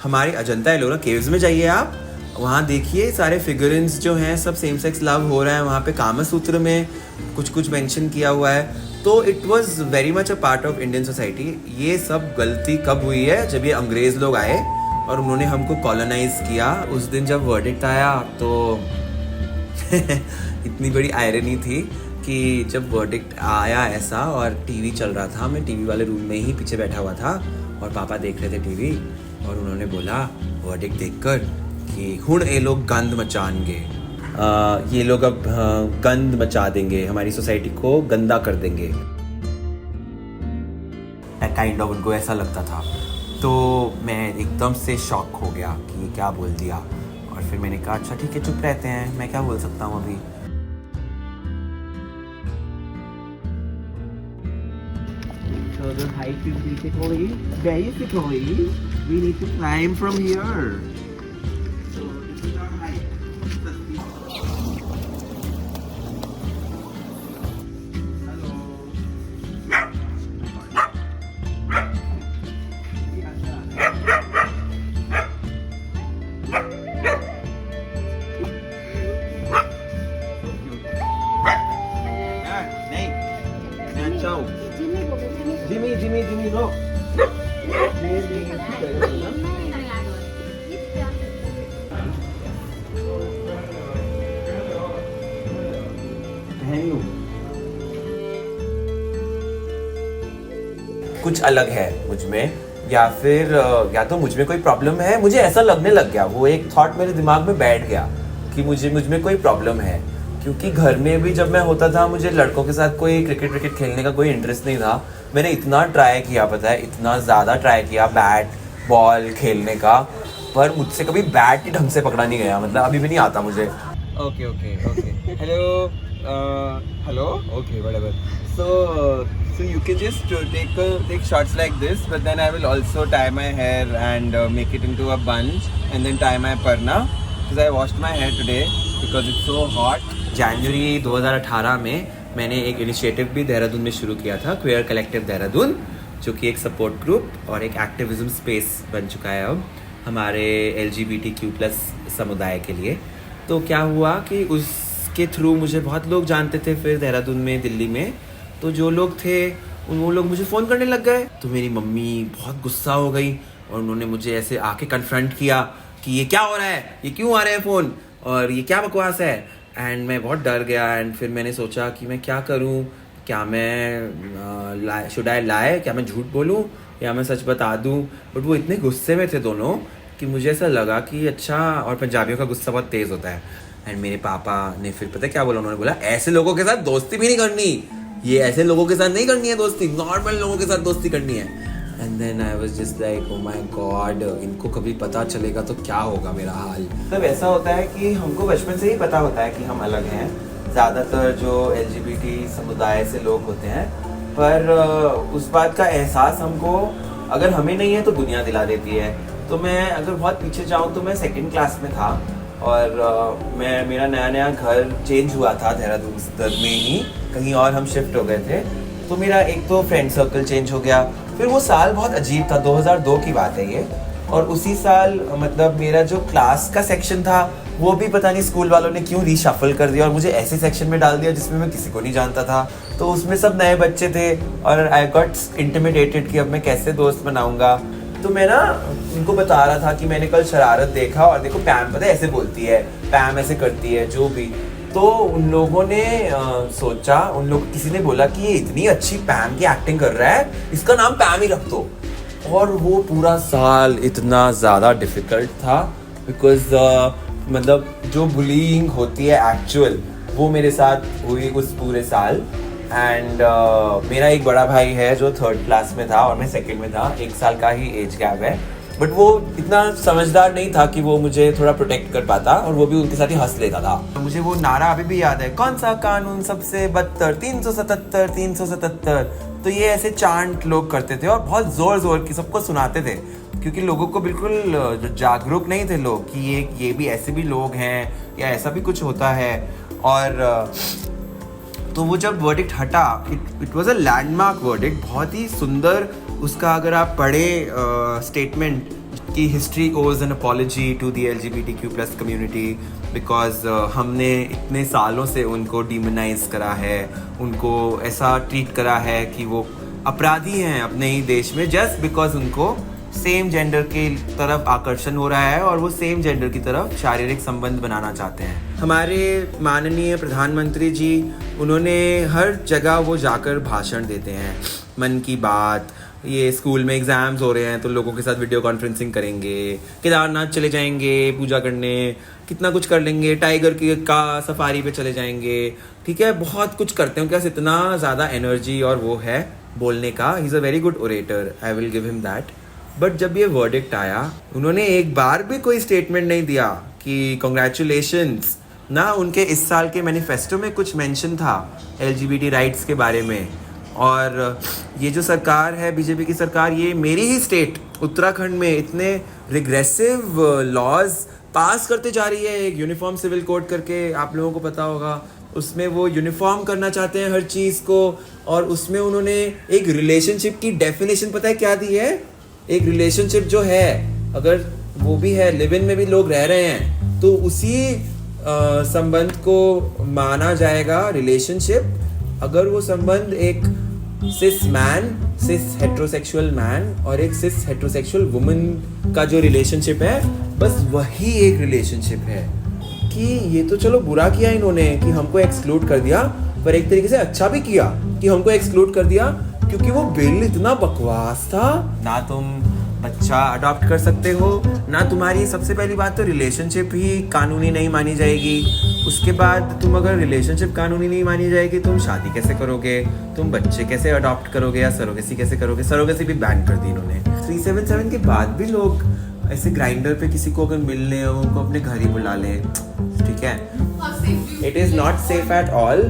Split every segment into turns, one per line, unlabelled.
हमारे अजंता एलोरा केव्स में जाइए आप, वहाँ देखिए सारे फिगरेंस जो हैं सब सेम सेक्स लव हो रहा है, वहाँ पे कामा सूत्र में कुछ कुछ मेंशन किया हुआ है। तो it was very much a part of Indian society. ये सब गलती कब हुई है, जब ये अंग्रेज़ लोग आए और उन्होंने हमको कॉलोनाइज किया। उस दिन जब वर्डिक्ट आया तो इतनी बड़ी आयरनी थी कि जब वर्डिक्ट आया ऐसा और टीवी चल रहा था, मैं टीवी वाले रूम में ही पीछे बैठा हुआ था और पापा देख रहे थे टीवी, और उन्होंने बोला वर्डिक्ट देखकर कि हुण ये लोग गंद मचाएंगे, ये लोग अब गंद मचा देंगे, हमारी सोसाइटी को गंदा कर देंगे, काइंड ऑफ उनको ऐसा लगता था। तो मैं एकदम से शॉक हो गया कि ये क्या बोल दिया, और फिर मैंने कहा अच्छा ठीक है चुप रहते हैं, मैं क्या बोल सकता हूँ अभी। So the height is basically we need to climb from here. So this is our height. Jimmy, no. कुछ अलग है मुझ में, या फिर या तो मुझ में कोई प्रॉब्लम है, मुझे ऐसा लगने लग गया, वो एक थॉट मेरे दिमाग में बैठ गया कि मुझ में कोई प्रॉब्लम है। क्योंकि घर में भी जब मैं होता था, मुझे लड़कों के साथ कोई क्रिकेट खेलने का कोई इंटरेस्ट नहीं था। मैंने इतना ट्राई किया, पता है, इतना ज़्यादा ट्राई किया बैट बॉल खेलने का, पर मुझसे कभी बैट ही ढंग से पकड़ा नहीं गया, मतलब अभी भी नहीं आता मुझे। Okay hello okay whatever. So you can just take shots like this, but then I will also tie my hair and make it into a bunch and then tie my parna because I washed my hair today because it's so hot. जनवरी 2018 में मैंने एक initiative भी देहरादून में शुरू किया था, queer collective Dehradun, जो कि एक सपोर्ट ग्रुप और एक एक्टिविज्म स्पेस बन चुका है अब हमारे LGBTQ+ समुदाय के लिए। तो क्या हुआ कि उसके थ्रू मुझे बहुत लोग जानते थे फिर देहरादून में, दिल्ली में। तो जो लोग थे वो लोग मुझे फ़ोन करने लग गए। तो मेरी मम्मी बहुत गुस्सा हो गई और उन्होंने मुझे ऐसे आके कन्फ्रंट किया कि ये क्या हो रहा है, ये क्यों आ रहे हैं फ़ोन, और ये क्या बकवास है। एंड मैं बहुत डर गया। एंड फिर मैंने सोचा कि मैं क्या करूं, क्या मैं शुड आई लाई, क्या मैं झूठ बोलूं या मैं सच बता दूं। बट वो इतने गुस्से में थे दोनों कि मुझे ऐसा लगा कि अच्छा, और पंजाबियों का गुस्सा बहुत तेज़ होता है। एंड मेरे पापा ने फिर पता क्या बोला, उन्होंने बोला ऐसे लोगों के साथ दोस्ती भी नहीं करनी, ये ऐसे लोगों के साथ नहीं करनी है दोस्ती, नॉर्मल लोगों के साथ दोस्ती करनी है। And then I was just like oh my god, इनको कभी पता चलेगा तो क्या होगा मेरा हाल। मतलब ऐसा होता है कि हमको बचपन से ही पता होता है कि हम अलग हैं, ज़्यादातर जो LGBT समुदाय से लोग होते हैं, पर उस बात का एहसास हमको अगर हमें नहीं है तो दुनिया दिला देती है। तो मैं अगर बहुत पीछे जाऊँ तो मैं 2nd क्लास में था और मेरा नया घर चेंज हुआ था देहरादून में ही, कहीं और हम शिफ्ट हो गए थे। तो मेरा एक तो फ्रेंड सर्कल चेंज हो गया। फिर वो साल बहुत अजीब था, 2002 की बात है ये। और उसी साल मतलब मेरा जो क्लास का सेक्शन था वो भी पता नहीं स्कूल वालों ने क्यों रीशफल कर दिया और मुझे ऐसे सेक्शन में डाल दिया जिसमें मैं किसी को नहीं जानता था। तो उसमें सब नए बच्चे थे और आई गॉट इंटिमिडेटेड कि अब मैं कैसे दोस्त बनाऊंगा। तो मैं ना उनको बता रहा था कि मैंने कल शरारत देखा और देखो पैम पता है ऐसे बोलती है, पैम ऐसे करती है, जो भी। तो उन लोगों ने सोचा, किसी ने बोला कि ये इतनी अच्छी पैम की एक्टिंग कर रहा है, इसका नाम पैम ही रख दो। और वो पूरा साल इतना ज़्यादा डिफ़िकल्ट था बिकॉज मतलब जो बुलिंग होती है एक्चुअल, वो मेरे साथ हुई उस पूरे साल। एंड मेरा एक बड़ा भाई है जो 3rd क्लास में था और मैं 2nd में था, 1 साल का ही एज गैप है। बट वो इतना समझदार नहीं था कि वो मुझे थोड़ा प्रोटेक्ट कर पाता और वो भी उनके साथ ही हंस लेता था। मुझे वो नारा अभी भी याद है, कौन सा कानून सबसे बदतर, 377 377। तो ये ऐसे चांट लोग करते थे और बहुत ज़ोर की सबको सुनाते थे, क्योंकि लोगों को बिल्कुल जागरूक नहीं थे लोग कि ये भी ऐसे भी लोग हैं या ऐसा भी कुछ होता है। और तो वो जब वर्डिक्ट हटा, it was a landmark verdict, बहुत ही सुंदर। उसका अगर आप पढ़े स्टेटमेंट, कि history owes an apology to the LGBTQ+ community because हमने इतने सालों से उनको डिमोनाइज करा है, उनको ऐसा ट्रीट करा है कि वो अपराधी हैं अपने ही देश में जस्ट बिकॉज उनको सेम जेंडर की तरफ आकर्षण हो रहा है और वो सेम जेंडर की तरफ शारीरिक संबंध बनाना चाहते हैं। हमारे माननीय प्रधानमंत्री जी, उन्होंने हर जगह वो जाकर भाषण देते हैं, मन की बात, ये स्कूल में एग्ज़ाम्स हो रहे हैं तो लोगों के साथ वीडियो कॉन्फ्रेंसिंग करेंगे, केदारनाथ चले जाएंगे पूजा करने, कितना कुछ कर लेंगे, टाइगर की का सफारी पे चले जाएंगे, ठीक है, बहुत कुछ करते हैं। उनके पास इतना ज़्यादा एनर्जी और वो है बोलने का। He is a very good orator, I will give him that. But जब ये वर्डिक्ट आया, उन्होंने एक बार भी कोई स्टेटमेंट नहीं दिया कि कॉन्ग्रेचुलेशंस ना। उनके इस साल के मैनिफेस्टो में कुछ मेंशन था LGBT राइट्स के बारे में। और ये जो सरकार है बीजेपी की सरकार, ये मेरी ही स्टेट उत्तराखंड में इतने रिग्रेसिव लॉज पास करते जा रही है। एक यूनिफॉर्म सिविल कोड करके, आप लोगों को पता होगा, उसमें वो यूनिफॉर्म करना चाहते हैं हर चीज़ को। और उसमें उन्होंने एक रिलेशनशिप की डेफिनेशन पता है क्या दी है? एक रिलेशनशिप जो है, अगर वो भी है, लिव इन में भी लोग रह रहे हैं, तो उसी संबंध को माना जाएगा रिलेशनशिप अगर वो संबंध एक सिस मैन, सिस हेट्रोसेक्सुअल मैन और एक सिस हेट्रोसेक्सुअल वुमन का जो रिलेशनशिप है, बस वही एक रिलेशनशिप है। कि ये तो चलो बुरा किया इन्होंने कि हमको एक्सक्लूड कर दिया, पर एक तरीके से अच्छा भी किया कि हमको एक्सक्लूड कर दिया, क्योंकि वो बिल इतना बकवास था। ना तुम बच्चा अडॉप्ट कर सकते हो, ना तुम्हारी, सबसे पहली बात तो रिलेशनशिप ही कानूनी नहीं मानी जाएगी। उसके बाद तुम अगर रिलेशनशिप कानूनी नहीं मानी जाएगी, तुम शादी कैसे करोगे, तुम बच्चे कैसे अडॉप्ट करोगे या सरोगेसी कैसे करोगे? सरोगेसी भी बैन कर दी इन्होंने। 377 के बाद भी लोग ऐसे ग्राइंडर पे किसी को अगर मिलने हो, उनको अपने घर ही बुला लें, ठीक है। It is not safe at all.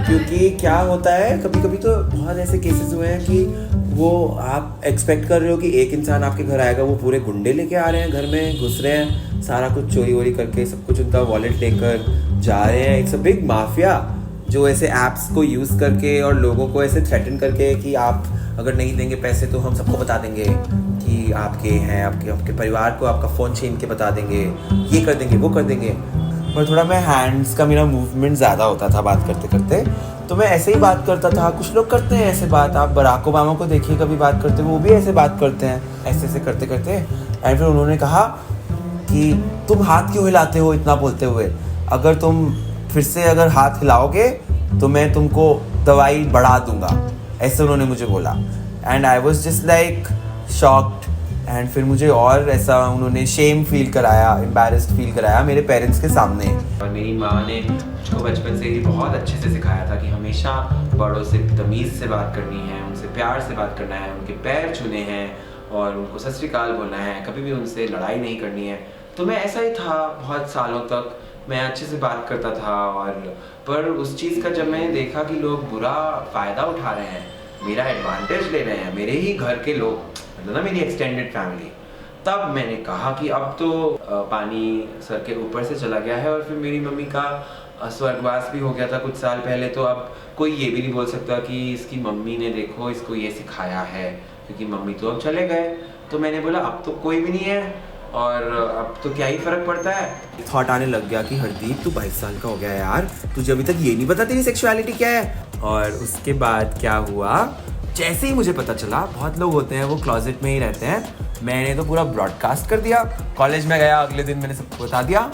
क्योंकि क्या होता है, कभी कभी तो बहुत ऐसे केसेस हुए हैं कि वो आप एक्सपेक्ट कर रहे हो कि एक इंसान आपके घर आएगा, वो पूरे गुंडे लेके आ रहे हैं, घर में घुस रहे हैं, सारा कुछ चोरी वोरी करके, सब कुछ उनका वॉलेट लेकर जा रहे हैं। इट्स अ बिग माफिया जो ऐसे ऐप्स को यूज़ करके और लोगों को ऐसे थ्रेटन करके कि आप अगर नहीं देंगे पैसे तो हम सबको बता देंगे कि आपके हैं, आपके परिवार को आपका फ़ोन छीन के बता देंगे, ये कर देंगे, वो कर देंगे। पर थोड़ा मैं हैंड्स का मेरा मूवमेंट ज़्यादा होता था बात करते करते, तो मैं ऐसे ही बात करता था। कुछ लोग करते हैं ऐसे बात, आप बराक ओबामा को देखिए कभी बात करते हुए, वो भी ऐसे बात करते हैं, ऐसे ऐसे करते करते। एंड फिर उन्होंने कहा कि तुम हाथ क्यों हिलाते हो इतना बोलते हुए, अगर तुम फिर से अगर हाथ हिलाओगे तो मैं तुमको दवाई बढ़ा दूंगा, ऐसे उन्होंने मुझे बोला। And I was just like shocked. And फिर मुझे और ऐसा उन्होंने शेम फील कराया, एम्बैरेस्ड फील कराया मेरे पेरेंट्स के सामने। और मेरी माँ ने मुझको बचपन से ही बहुत अच्छे से सिखाया था कि हमेशा बड़ों से तमीज़ से बात करनी है, उनसे प्यार से बात करना है, उनके पैर छूने हैं और उनको सत श्री अकाल बोलना है, कभी भी उनसे लड़ाई नहीं करनी है। तो मैं ऐसा ही था बहुत सालों तक, मैं अच्छे से बात करता था। और पर उस चीज़ का जब मैंने देखा कि लोग बुरा फ़ायदा उठा रहे हैं, मेरा एडवांटेज ले रहे हैं, मेरे ही घर के लोग, मतलब ना मेरी एक्सटेंडेड फैमिली, तब मैंने कहा कि अब तो पानी सर के ऊपर से चला गया है। और फिर मेरी मम्मी का स्वर्गवास भी हो गया था कुछ साल पहले, तो अब कोई ये भी नहीं बोल सकता कि इसकी मम्मी ने देखो इसको ये सिखाया है, क्योंकि मम्मी तो अब चले गए। तो मैंने बोला अब तो कोई भी नहीं है और अब तो क्या ही फ़र्क पड़ता है। थॉट आने लग गया कि हरदीप तू 22 साल का हो गया यार, तुझे अभी तक ये नहीं पता तेरी सेक्सुअलिटी क्या है। और उसके बाद क्या हुआ, जैसे ही मुझे पता चला, बहुत लोग होते हैं वो क्लोजेट में ही रहते हैं, मैंने तो पूरा ब्रॉडकास्ट कर दिया। कॉलेज में गया, अगले दिन मैंने सबको बता दिया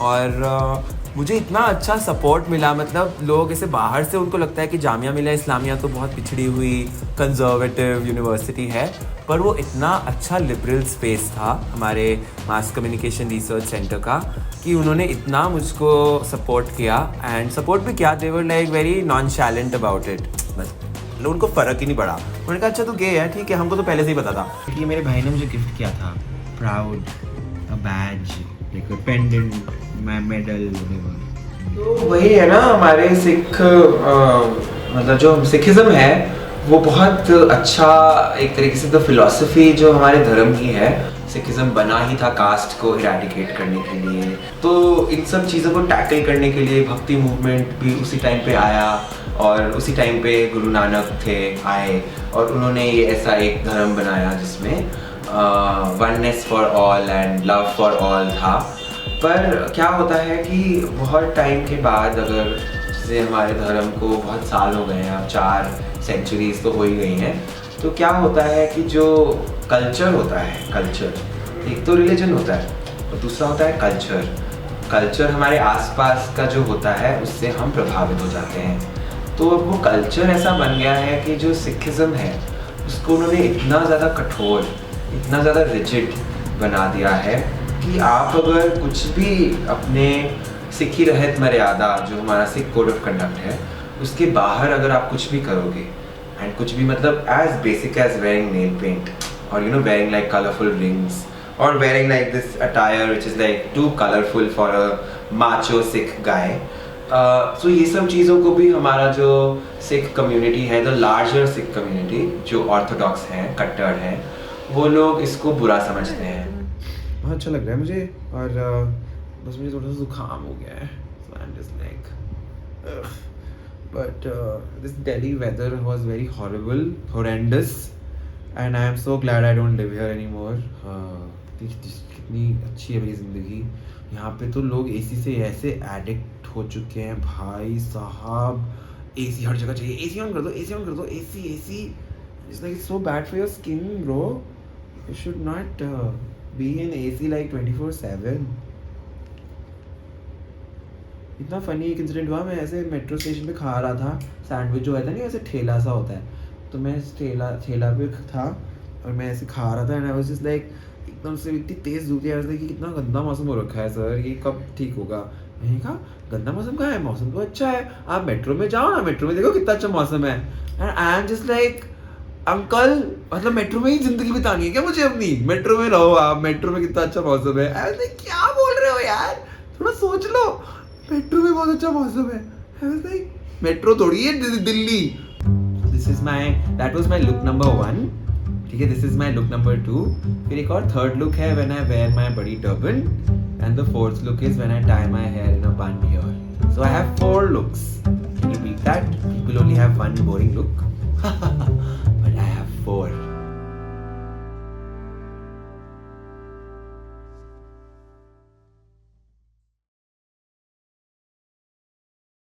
और मुझे इतना अच्छा सपोर्ट मिला। मतलब लोग ऐसे बाहर से, उनको लगता है कि जामिया मिलिया इस्लामिया तो बहुत पिछड़ी हुई कंजर्वेटिव यूनिवर्सिटी है, पर वो इतना अच्छा लिबरल स्पेस था हमारे मास कम्युनिकेशन रिसर्च सेंटर का कि उन्होंने इतना मुझको सपोर्ट किया। एंड सपोर्ट भी क्या, they were like very nonchalant about it. बस उनको फ़र्क ही नहीं पड़ा। उन्होंने कहा अच्छा तू गे है, ठीक है, हमको तो पहले से ही पता था। क्योंकि मेरे भाई ने मुझे गिफ्ट किया था proud, a badge, like a pendant, my medal, तो वही है ना हमारे सिख, मतलब जो सिखिज़्म है वो बहुत अच्छा एक तरीके से, द फिलॉसफी जो हमारे धर्म की है, सिखिज़्म बना ही था कास्ट को इरेडिकेट करने के लिए। तो इन सब चीज़ों को टैकल करने के लिए भक्ति मूवमेंट भी उसी टाइम पे आया और उसी टाइम पे गुरु नानक आए और उन्होंने ये ऐसा एक धर्म बनाया जिसमें oneness for all and love for all था। पर क्या होता है कि बहुत टाइम के बाद, अगर जैसे हमारे धर्म को बहुत साल हो गए हैं, अब 4 सेंचुरीज तो हो ही गई हैं, तो क्या होता है कि जो कल्चर होता है, कल्चर एक तो रिलीजन होता है और दूसरा होता है कल्चर। कल्चर हमारे आसपास का जो होता है उससे हम प्रभावित हो जाते हैं। तो अब वो कल्चर ऐसा बन गया है कि जो सिखिज़्म है उसको उन्होंने इतना ज़्यादा कठोर, इतना ज़्यादा रिजिड बना दिया है कि आप अगर कुछ भी अपने सिखी रहित मर्यादा, जो हमारा सिख कोड ऑफ कंडक्ट है, उसके बाहर अगर आप कुछ भी करोगे, एंड कुछ भी मतलब as basic as wearing nail paint, और you know wearing like colourful rings, और wearing like this attire which is like too colorful for a macho Sikh guy. So ये सब चीज़ों को भी हमारा जो सिख कम्युनिटी है, द लार्जर सिख कम्युनिटी जो ऑर्थोडॉक्स हैं, कट्टर हैं, वो लोग इसको बुरा समझते हैं। बहुत अच्छा लग रहा है मुझे, और बस मुझे थोड़ा सा जुकाम हो गया है, so I'm just like but this Delhi weather was very horrendous, and I am so glad I don't live here anymore. कितनी अच्छी है मेरी ज़िंदगी यहाँ पे। तो लोग एसी से ऐसे एडिक्ट हो चुके हैं भाई साहब, एसी हर जगह चाहिए, एसी ऑन कर दो, एसी ऑन कर दो, AC AC. It's like so bad for your skin bro, you should not be in AC like 24/7। इतना फनी एक इंसिडेंट हुआ, मैं ऐसे मेट्रो स्टेशन पे खा रहा था सैंडविच, जो होता है ना ऐसे ठेला सा होता है, तो मैं इस ठेला पे था और मैं ऐसे खा रहा था, and I was just like एकदम से इतनी तेज़ धूप थी, कि कितना गंदा मौसम हो रखा है सर, ये कब ठीक होगा। मैंने कहा गंदा मौसम कहाँ है, मौसम तो अच्छा है, आप मेट्रो में जाओ ना, मेट्रो में देखो कितना अच्छा मौसम है। And I am just like uncle, मतलब मेट्रो में ही ज़िंदगी बितानी है क्या मुझे अपनी, मेट्रो में रहो आप, मेट्रो में कितना अच्छा मौसम है। आई वाज लाइक क्या बोल रहे हो यार, थोड़ा सोच लो, मेट्रो में बहुत अच्छा मौसम है। आई वाज लाइक मेट्रो थोड़ी है Delhi. This is my, that was my look number 1, ठीक है। This is my look number 2। फिर एक और थर्ड लुक है व्हेन आई वेयर माई बड़ी turban, and the fourth look is when I tie my hair in a bun here. So I have 4 looks. Can you beat that? People only have one boring look.